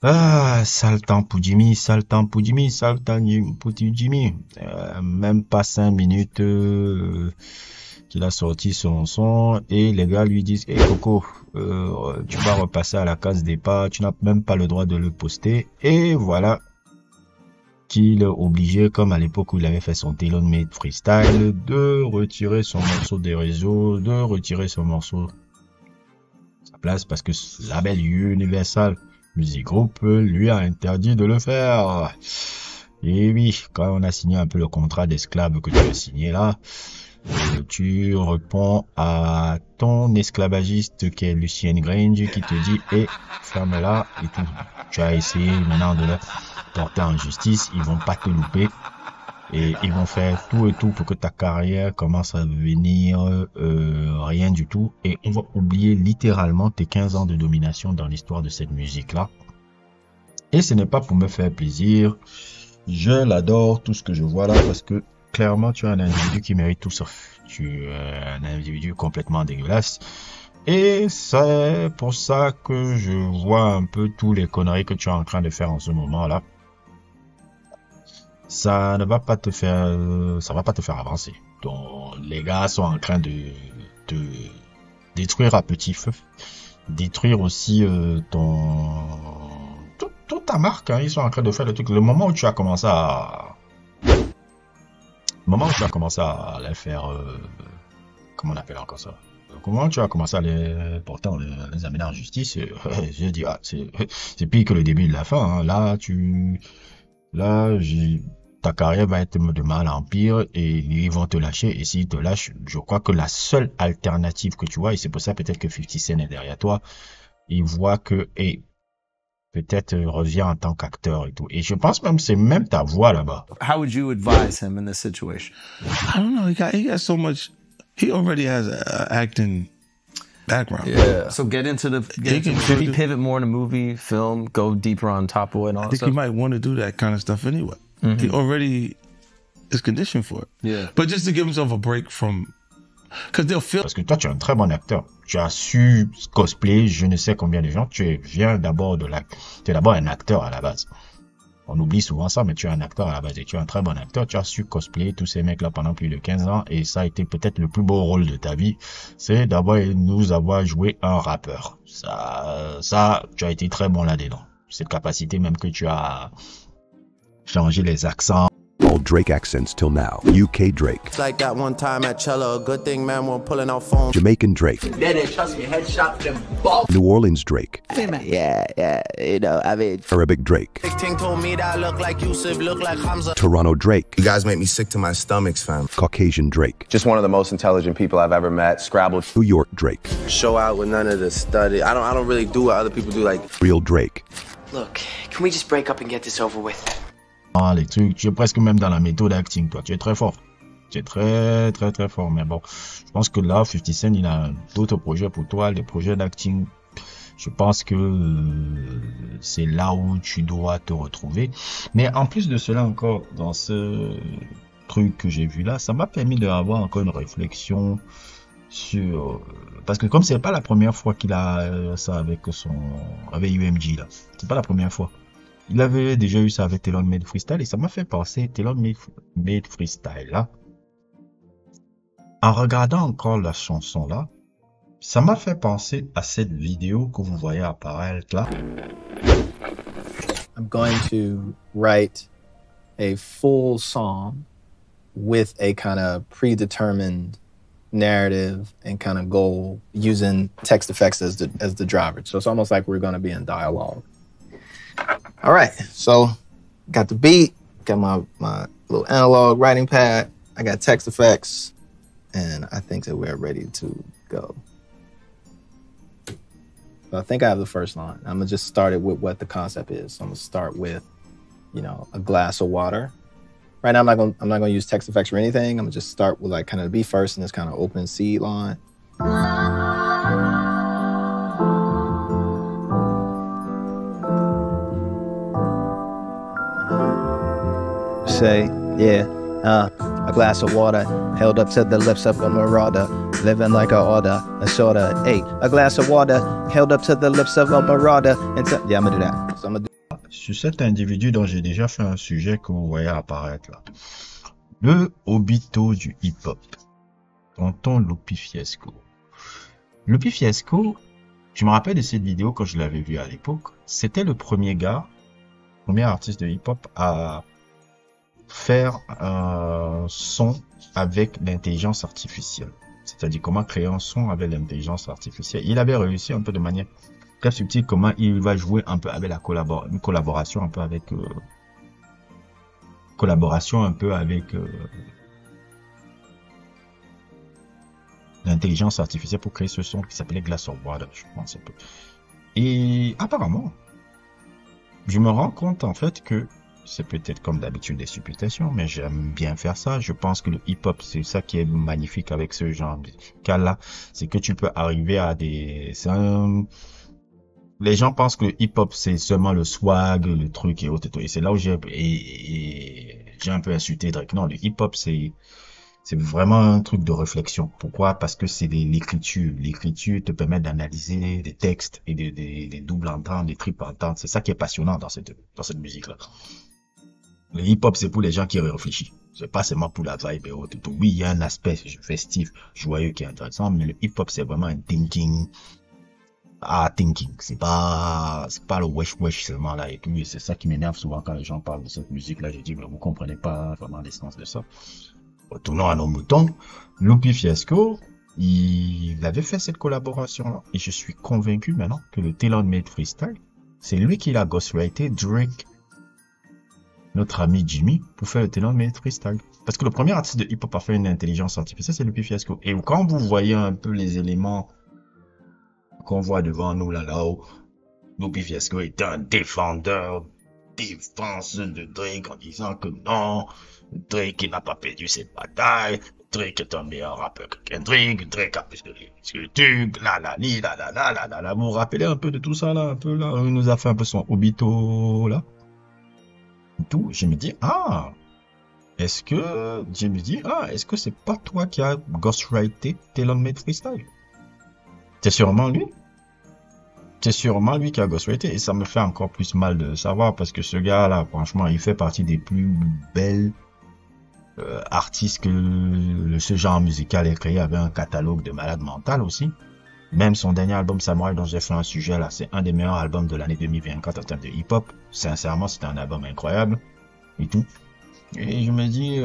Ah, sale temps pour Jimmy, sale temps pour Jimmy, sale temps pour Jimmy. Même pas 5 minutes qu'il a sorti son son et les gars lui disent, hey Coco, tu vas repasser à la case départ, tu n'as même pas le droit de le poster. Et voilà qu'il est obligé, comme à l'époque où il avait fait son Taylor Made Freestyle, de retirer son morceau des réseaux, de retirer son morceau de sa place parce que le label Universal Music Group lui a interdit de le faire. Et oui, quand on a signé un peu le contrat d'esclave que tu as signé là, tu réponds à ton esclavagiste qui est Lucien Grange qui te dit, ferme-la et tout. Tu as essayé maintenant de le porter en justice, ils vont pas te louper et ils vont faire tout et tout pour que ta carrière commence à devenir rien du tout et on va oublier littéralement tes 15 ans de domination dans l'histoire de cette musique-là. Et ce n'est pas pour me faire plaisir, je l'adore tout ce que je vois là parce que clairement tu es un individu qui mérite tout sauf. Tu es un individu complètement dégueulasse. Et c'est pour ça que je vois un peu tous les conneries que tu es en train de faire en ce moment-là. Ça ne va pas te faire, ça va pas te faire avancer. Donc, les gars sont en train de détruire à petit feu, détruire aussi toute ta marque. Hein. Ils sont en train de faire le truc. Le moment où tu as commencé à les faire, comment on appelle encore ça? Comment tu as commencé à les porter, les amener en justice? Je dis, ah, c'est pire que le début de la fin. Hein. Là, ta carrière va être de mal en pire et ils vont te lâcher. Et s'ils te lâchent, je crois que la seule alternative que tu vois, et c'est pour ça peut-être que 50 Cent est derrière toi, il voit que, et peut-être reviens en tant qu'acteur et tout. Et je pense même c'est même ta voix là-bas. How would you advise him in this situation? I don't know. He got so much. He already has a acting background. Yeah. So get into the. Should he pivot more into movie, film, go deeper on Top Boy and all I that think stuff? he might want to do that kind of stuff anyway. He already is conditioned for it. Yeah. But just to give himself a break from, because they'll feel. Parce que toi, tu es un très bon acteur. Tu as su cosplay, je ne sais combien de gens. Tu es d'abord un acteur à la base. On oublie souvent ça, mais tu es un acteur à la base et tu es un très bon acteur. Tu as su cosplayer tous ces mecs-là pendant plus de 15 ans et ça a été peut-être le plus beau rôle de ta vie. C'est d'avoir nous avoir joué un rappeur. Ça, tu as été très bon là-dedans. Cette capacité même que tu as changé les accents. All Drake accents till now. UK Drake. It's like that one time at Cello. Good thing, man, we're pulling out phones. Jamaican Drake. Then trust me, headshot them both. New Orleans Drake. Yeah, you know, I mean. Arabic Drake. 16 told me that I look like Yusuf, look like Hamza. Toronto Drake. You guys make me sick to my stomachs, fam. Caucasian Drake. Just one of the most intelligent people I've ever met. Scrabble. New York Drake. Show out with none of the study. I don't really do what other people do, like. Real Drake. Look, can we just break up and get this over with? Les trucs, tu es presque même dans la méthode acting, toi. Tu es très fort. Tu es très, très, très fort. Mais bon, je pense que là, 50 Cent, il a d'autres projets pour toi, les projets d'acting. Je pense que c'est là où tu dois te retrouver. Mais en plus de cela encore, dans ce truc que j'ai vu là, ça m'a permis d'avoir encore une réflexion sur... Parce que comme c'est pas la première fois qu'il a ça avec UMG là. C'est pas la première fois. Il avait déjà eu ça avec Taylor Made Freestyle et ça m'a fait penser Taylor Made Freestyle là. En regardant encore la chanson là, ça m'a fait penser à cette vidéo que vous voyez apparaître là. I'm going to write a full song with a kind of predetermined narrative and kind of goal using text effects as the driver. So it's almost like we're going to be in dialogue. All right, so got the beat, got my little analog writing pad, I got text effects, and I think that we're ready to go. So I think I have the first line. I'm gonna just start it with what the concept is. So I'm gonna start with, you know, a glass of water. Right now, I'm not gonna use text effects or anything. I'm gonna just start with like kind of the beat first and this kind of open seed line. Say, yeah, a glass of water held up to the lips of a marauder. living like a order, a soda, hey, a glass of water, held up to the lips of a marauder. Yeah, I'm gonna do that. So I'm gonna do Sur cet individu dont j'ai déjà fait un sujet que vous voyez apparaître là. Le Obito du hip-hop. Tonton Lupi Fiasco. Lupi Fiasco, je me rappelle de cette vidéo quand je l'avais vue à l'époque. C'était le premier artiste de hip-hop à faire un son avec l'intelligence artificielle. C'est-à-dire comment créer un son avec l'intelligence artificielle. Il avait réussi un peu de manière très subtile comment il va jouer un peu avec une collaboration un peu avec l'intelligence artificielle pour créer ce son qui s'appelait Glass of Water, je pense un peu. Et apparemment, je me rends compte en fait que c'est peut-être comme d'habitude des supputations, mais j'aime bien faire ça. Je pense que le hip-hop, c'est ça qui est magnifique avec ce genre de cas-là, c'est que tu peux arriver à des... Les gens pensent que le hip-hop, c'est seulement le swag, le truc et autres. Et c'est là où j'ai un peu insulté Drake. Non, le hip-hop, c'est vraiment un truc de réflexion. Pourquoi? Parce que c'est l'écriture. L'écriture te permet d'analyser des textes et des doubles ententes, des triples ententes. C'est ça qui est passionnant dans cette musique-là. Le hip-hop, c'est pour les gens qui réfléchissent. C'est pas seulement pour la vibe et autres. Oui, il y a un aspect festif, joyeux qui est intéressant, mais le hip-hop, c'est vraiment un thinking. C'est pas le wesh seulement là et tout. Et c'est ça qui m'énerve souvent quand les gens parlent de cette musique-là. Je dis, mais vous comprenez pas vraiment l'essence de ça. Retournons à nos moutons. Lupi Fiasco, il avait fait cette collaboration-là. Et je suis convaincu maintenant que le Tailor-Made Freestyle, c'est lui qui l'a ghostwrité Drake, notre ami Jimmy, pour faire le Tailor-Made Freestyle. Parce que le premier artiste de hip-hop à faire une intelligence artificielle, c'est Lupi Fiasco. Et quand vous voyez un peu les éléments qu'on voit devant nous là-haut, Lupi Fiasco est un défenseur de Drake en disant que non, Drake il n'a pas perdu ses batailles, Drake est un meilleur rappeur que Kendrick, Drake a plus de sculpture, la. Vous vous rappelez un peu de tout ça là, un peu là, il nous a fait un peu son Obito là. Tout, je me dis, est-ce que c'est pas toi qui as ghostwrité Tailor-Made Freestyle? C'est sûrement lui. C'est sûrement lui qui a ghostwrité et ça me fait encore plus mal de savoir parce que ce gars-là, franchement, il fait partie des plus belles artistes que ce genre musical ait créé, avec un catalogue de malade mental aussi. Même son dernier album Samurai dont j'ai fait un sujet là, c'est un des meilleurs albums de l'année 2024 en termes de hip-hop. Sincèrement, c'est un album incroyable et tout. Et je me dis,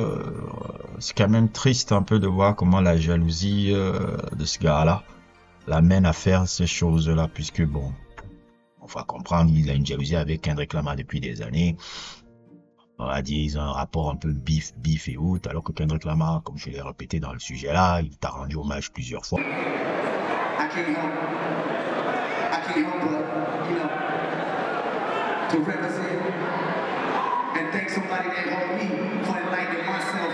c'est quand même triste un peu de voir comment la jalousie de ce gars-là l'amène à faire ces choses-là, puisque bon, on va comprendre, il a une jalousie avec Kendrick Lamar depuis des années. On va dire, ils ont un rapport un peu bif et autres, alors que Kendrick Lamar, comme je l'ai répété dans le sujet là, il t'a rendu hommage plusieurs fois. I can't help but, to represent and thank somebody that helped me for enlightening myself.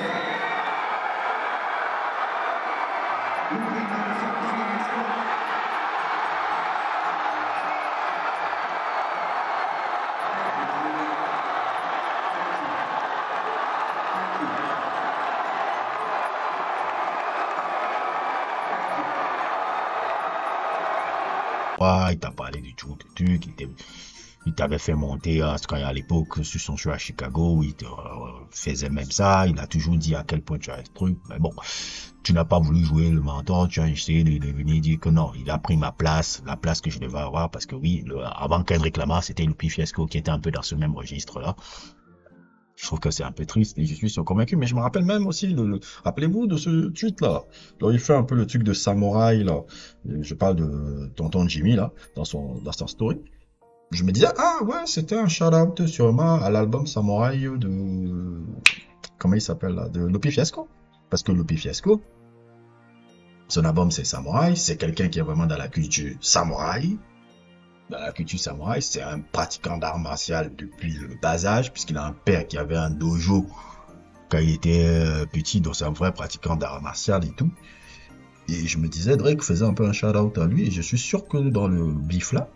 Il t'a parlé du truc, il t'avait fait monter à l'époque sur son show à Chicago, il te faisait même ça, il a toujours dit à quel point tu as ce truc, mais bon, tu n'as pas voulu jouer le mentor, tu as essayé de venir dire que non, il a pris ma place, la place que je devais avoir, parce que oui, avant Kendrick Lamar, c'était Lupi Fiasco qui était un peu dans ce même registre-là. Je trouve que c'est un peu triste et je suis convaincu, mais je me rappelle même aussi, rappelez-vous de ce tweet-là. Alors, il fait un peu le truc de samouraï, là. Je parle de tonton Jimmy, là, dans sa story. Je me disais, ouais, c'était un shout-out sûrement à l'album Samouraï de, comment il s'appelle, là, de Lupi Fiasco. Parce que Lupi Fiasco, son album c'est Samouraï, c'est quelqu'un qui est vraiment dans la culture samouraï. Dans la culture samouraï, c'est un pratiquant d'art martial depuis le bas âge, puisqu'il a un père qui avait un dojo quand il était petit, donc c'est un vrai pratiquant d'art martial et tout. Et je me disais, Drake faisait un peu un shout-out à lui, et je suis sûr que dans le bif là,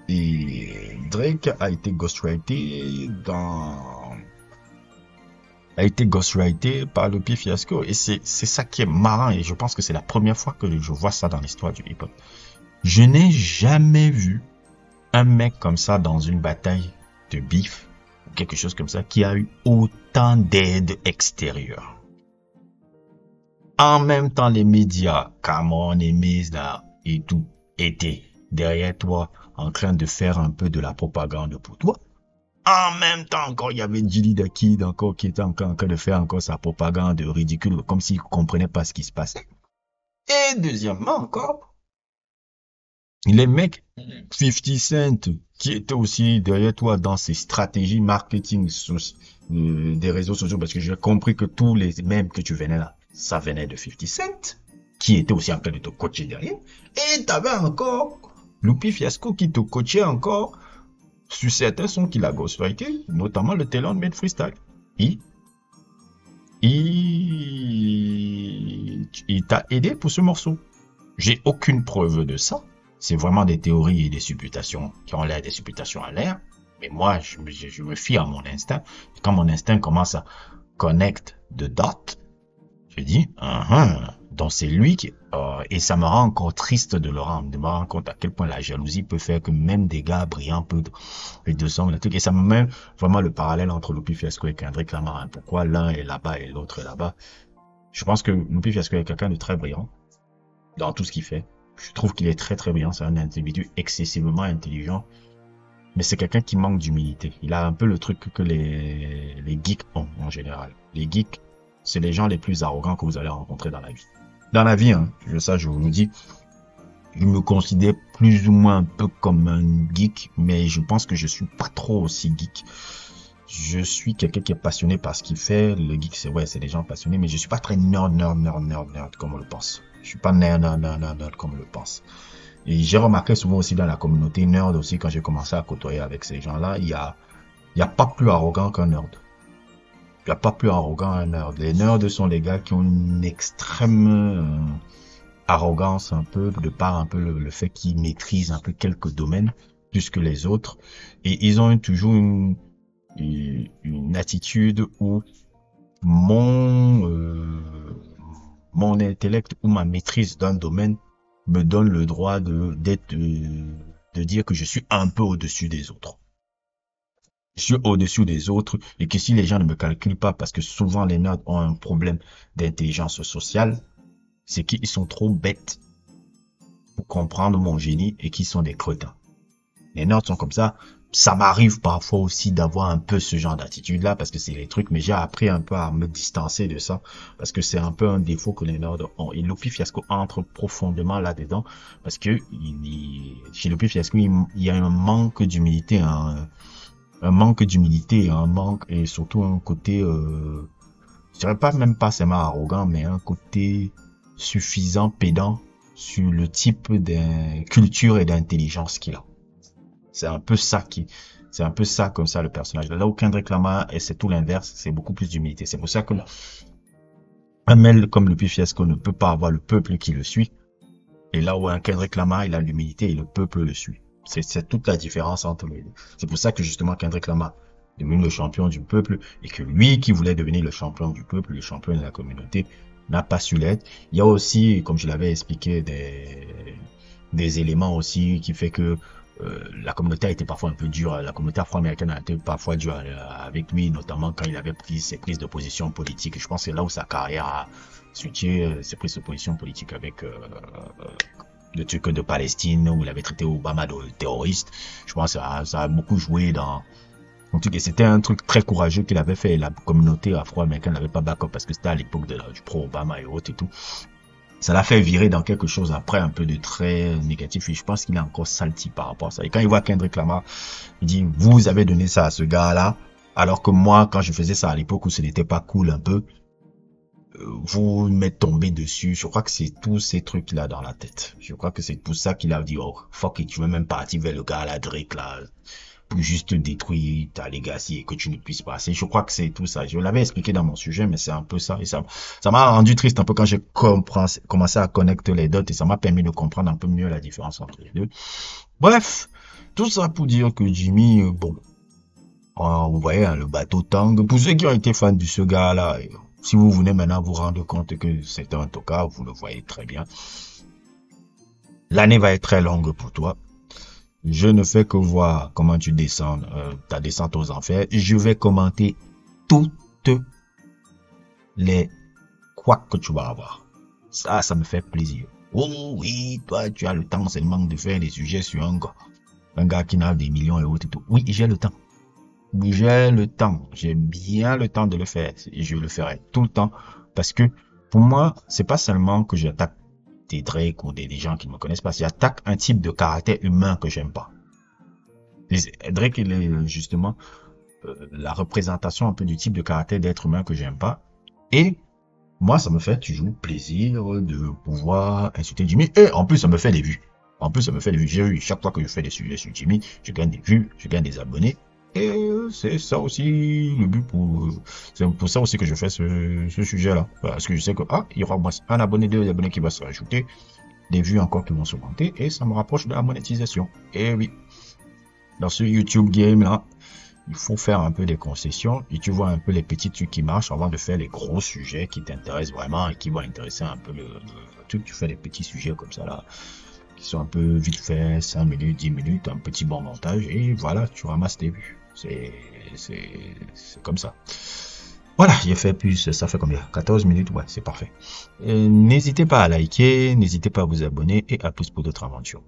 et Drake a été ghostwrité dans a été ghostwrité par Lupe Fiasco. Et c'est ça qui est marrant. Et je pense que c'est la première fois que je vois ça dans l'histoire du hip-hop. Je n'ai jamais vu un mec comme ça dans une bataille de beef, ou quelque chose comme ça, qui a eu autant d'aide extérieure. En même temps, les médias, Cameron et Mizda et tout, étaient derrière toi en train de faire un peu de la propagande pour toi. En même temps, encore, il y avait Jilly the Kid encore qui était encore en train de faire encore sa propagande ridicule, comme s'il comprenait pas ce qui se passait. Et deuxièmement encore, les mecs 50 Cent qui étaient aussi derrière toi dans ces stratégies marketing des réseaux sociaux, parce que j'ai compris que tous les mêmes que tu venais là, ça venait de 50 Cent, qui était aussi en train de te coacher derrière. Et t'avais encore Lupe Fiasco qui te coachait encore sur certains sons qu'il a ghostwrité, notamment le Taylor Made Freestyle. Il t'a aidé pour ce morceau. J'ai aucune preuve de ça. C'est vraiment des théories et des supputations qui ont l'air des supputations à l'air. Mais moi, je me fie à mon instinct. Quand mon instinct commence à connect the dot, je dis, donc c'est lui qui... et ça me rend encore triste de me rendre compte à quel point la jalousie peut faire que même des gars brillants peuvent les deux sons, et ça me met vraiment le parallèle entre Lupe Fiasco et Kendrick Lamar. Pourquoi l'un est là-bas et l'autre est là-bas? Je pense que Lupe Fiasco est quelqu'un de très brillant dans tout ce qu'il fait. Je trouve qu'il est très très brillant, c'est un individu excessivement intelligent, mais c'est quelqu'un qui manque d'humilité. Il a un peu le truc que les geeks ont en général. Les geeks, c'est les gens les plus arrogants que vous allez rencontrer dans la vie. Dans la vie, hein, ça je vous le dis, je me considère plus ou moins un peu comme un geek, mais je pense que je suis pas trop aussi geek. Je suis quelqu'un qui est passionné par ce qu'il fait. Le geek, c'est des gens passionnés, mais je suis pas très nerd comme on le pense. Je suis pas nerd comme on le pense. Et j'ai remarqué souvent aussi dans la communauté nerd aussi, quand j'ai commencé à côtoyer avec ces gens-là, il y a pas plus arrogant qu'un nerd. Il n'y a pas plus arrogant qu'un nerd. Les nerds sont les gars qui ont une extrême arrogance un peu, de par un peu le fait qu'ils maîtrisent un peu quelques domaines plus que les autres. Et ils ont toujours une attitude où mon intellect ou ma maîtrise d'un domaine me donne le droit de dire que je suis un peu au-dessus des autres. Je suis au-dessus des autres et que si les gens ne me calculent pas, parce que souvent les nerds ont un problème d'intelligence sociale, c'est qu'ils sont trop bêtes pour comprendre mon génie et qu'ils sont des crétins. Les nerds sont comme ça. Ça m'arrive parfois aussi d'avoir un peu ce genre d'attitude-là parce que c'est les trucs, mais j'ai appris un peu à me distancer de ça parce que c'est un peu un défaut que les nerds ont. Et Lupe Fiasco entre profondément là-dedans parce que chez Lupe Fiasco, il y a un manque d'humilité, un manque d'humilité, et surtout un côté, je dirais pas même pas seulement arrogant, mais un côté suffisant, pédant sur le type de culture et d'intelligence qu'il a. C'est un peu ça comme ça le personnage. Là où Kendrick Lamar, et c'est tout l'inverse, c'est beaucoup plus d'humilité. C'est pour ça que un mec comme Lupe Fiasco ne peut pas avoir le peuple qui le suit. Et là où un Kendrick Lamar, il a l'humilité et le peuple le suit. C'est toute la différence entre les deux. C'est pour ça que justement Kendrick Lamar est devenu le champion du peuple et que lui qui voulait devenir le champion du peuple, le champion de la communauté, n'a pas su l'être. Il y a aussi, comme je l'avais expliqué, des éléments aussi qui fait que la communauté a été parfois un peu dure, la communauté afro-américaine a été parfois dure avec lui, notamment quand il avait pris ses prises de position politique. Je pense que c'est là où sa carrière a switché, ses prises de position politique avec le truc de Palestine, où il avait traité Obama de terroriste. Je pense que ça a beaucoup joué dans... En tout cas, c'était un truc très courageux qu'il avait fait et la communauté afro-américaine n'avait pas back-up parce que c'était à l'époque du pro-Obama et autres et tout. Ça l'a fait virer dans quelque chose après un peu de très négatif et je pense qu'il est encore salty par rapport à ça. Et quand il voit Kendrick Lamar, il dit, vous avez donné ça à ce gars-là, alors que moi, quand je faisais ça à l'époque où ce n'était pas cool un peu, vous m'êtes tombé dessus. Je crois que c'est tous ces trucs qu'il a dans la tête. Je crois que c'est pour ça qu'il a dit, oh, fuck it, je vais même partir vers le gars là, Drake là, pour juste détruire ta legacy et que tu ne puisses passer. Je crois que c'est tout ça. Je l'avais expliqué dans mon sujet, mais c'est un peu ça. Et ça m'a rendu triste un peu quand j'ai commencé à connecter les dots et ça m'a permis de comprendre un peu mieux la différence entre les deux. Bref, tout ça pour dire que Jimmy, bon, vous voyez, hein, le bateau tangue. Pour ceux qui ont été fans de ce gars-là, si vous venez maintenant vous rendre compte que c'est un tocard, vous le voyez très bien. L'année va être très longue pour toi. Je ne fais que voir comment tu descends, ta descente aux enfers. Je vais commenter toutes les couacs que tu vas avoir. Ça me fait plaisir. Oh oui, toi, tu as le temps seulement de faire des sujets sur un gars qui n'a des millions et autres et tout. Oui, j'ai le temps. Oui, j'ai le temps. J'ai bien le temps de le faire. Et je le ferai tout le temps. Parce que, pour moi, c'est pas seulement que j'attaque des Drake ou des gens qui ne me connaissent pas. J'attaque un type de caractère humain que j'aime pas. Drake, il est justement la représentation un peu du type de caractère d'être humain que j'aime pas. Et moi, ça me fait toujours plaisir de pouvoir insulter Jimmy. Et en plus, ça me fait des vues. J'ai eu, chaque fois que je fais des sujets sur Jimmy, je gagne des vues, je gagne des abonnés. Et c'est ça aussi le but c'est pour ça aussi que je fais ce sujet-là. Parce que je sais que, il y aura un abonné, 2 abonnés qui va se rajouter, des vues encore qui vont se monter, et ça me rapproche de la monétisation. Et oui, dans ce YouTube game-là, il faut faire un peu des concessions, et tu vois un peu les petits trucs qui marchent avant de faire les gros sujets qui t'intéressent vraiment et qui vont intéresser un peu le truc. Tu fais des petits sujets comme ça là, qui sont un peu vite fait, 5 minutes, 10 minutes, un petit bon montage, et voilà, tu ramasses tes vues. C'est comme ça. Voilà, j'ai fait plus, ça fait combien? 14 minutes, ouais, c'est parfait. N'hésitez pas à liker, n'hésitez pas à vous abonner, et à plus pour d'autres aventures.